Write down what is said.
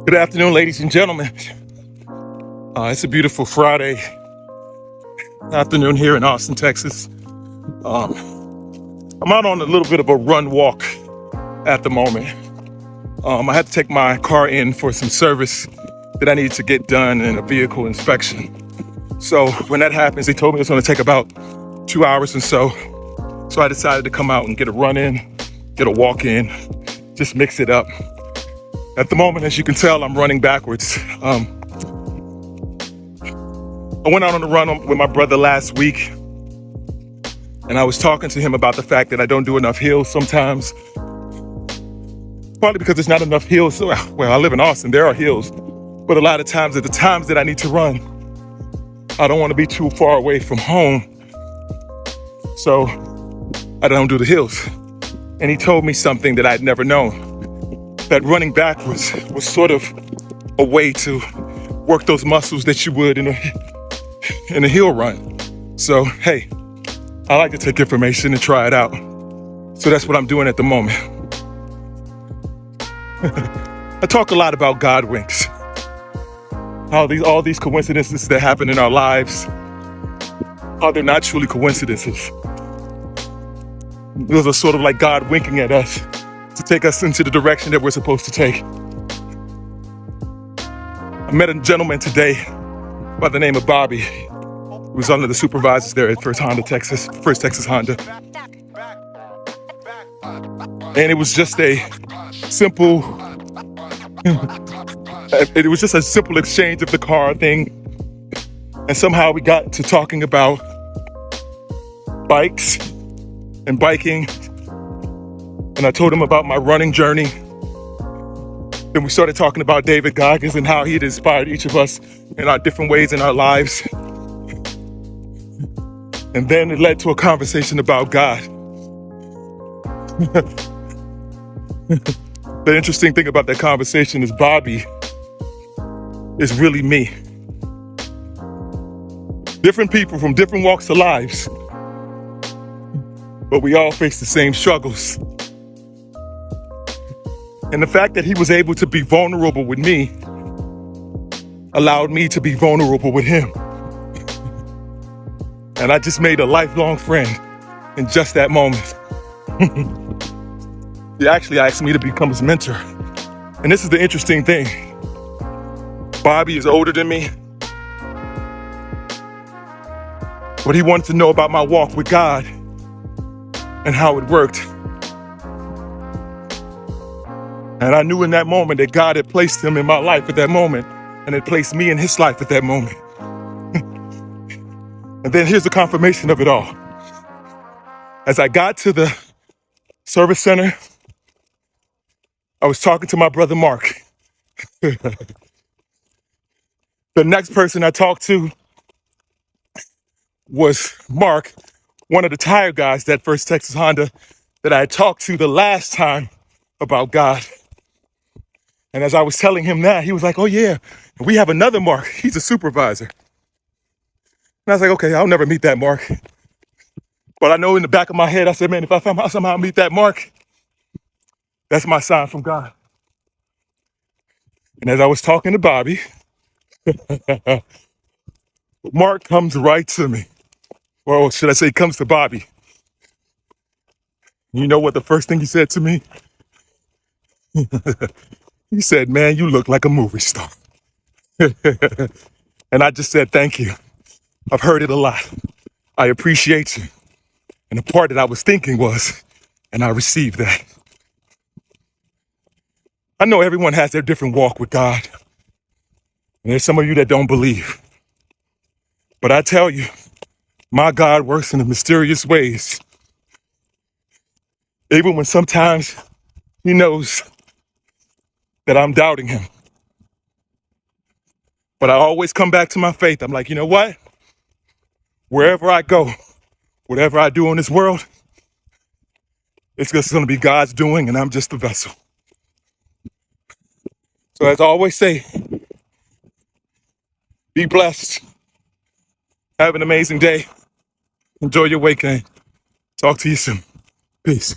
Good afternoon, ladies and gentlemen. It's a beautiful Friday afternoon here in Austin, Texas. Um, I'm out on a little bit of a run walk at the moment. I had to take my car in for some service that I needed to get done in a vehicle inspection. So when that happens, they told me it's going to take about 2 hours or so. So I decided to come out and get a run in, get a walk in, just mix it up. At the moment, as you can tell, I'm running backwards. I went out on a run with my brother last week, and I was talking to him about the fact that I don't do enough hills sometimes. Partly because there's not enough hills. Well, I live in Austin, there are hills. But a lot of times, at the times that I need to run, I don't want to be too far away from home. So I don't do the hills. And he told me something that I'd never known. That running backwards was sort of a way to work those muscles that you would in a hill run. So, hey, I like to take information and try it out. So that's what I'm doing at the moment. I talk a lot about God winks. How all these coincidences that happen in our lives, how they're not truly coincidences. Those are sort of like God winking at us to take us into the direction that we're supposed to take. I met a gentleman today by the name of Bobby. He was one of the supervisors there at First Texas Honda. And it was just a simple, exchange of the car thing. And somehow we got to talking about bikes and biking. And I told him about my running journey. Then we started talking about David Goggins and how he had inspired each of us in our different ways in our lives. And then it led to a conversation about God. The interesting thing about that conversation is Bobby is really me. Different people from different walks of lives, but we all face the same struggles. And the fact that he was able to be vulnerable with me allowed me to be vulnerable with him. And I just made a lifelong friend in just that moment. He actually asked me to become his mentor. And this is the interesting thing. Bobby is older than me, but he wanted to know about my walk with God and how it worked. And I knew in that moment that God had placed him in my life at that moment and had placed me in his life at that moment. And then here's the confirmation of it all. As I got to the service center, I was talking to my brother Mark. The next person I talked to was Mark, one of the tire guys at First Texas Honda that I had talked to the last time about God. And as I was telling him that, he was like, oh yeah, we have another Mark. He's a supervisor. And I was like, okay, I'll never meet that Mark. But I know in the back of my head, I said, man, if I somehow meet that Mark, that's my sign from God. And as I was talking to Bobby, Mark comes right to me. Or should I say, comes to Bobby. You know what the first thing he said to me? He said, man, you look like a movie star. And I just said, thank you. I've heard it a lot. I appreciate you. And the part that I was thinking was, and I received that. I know everyone has their different walk with God. And there's some of you that don't believe. But I tell you, my God works in the mysterious ways. Even when sometimes he knows that I'm doubting him. But I always come back to my faith. I'm like, you know what? Wherever I go, whatever I do in this world, it's just going to be God's doing, and I'm just a vessel. So as I always say, be blessed. Have an amazing day. Enjoy your weekend. Talk to you soon. Peace.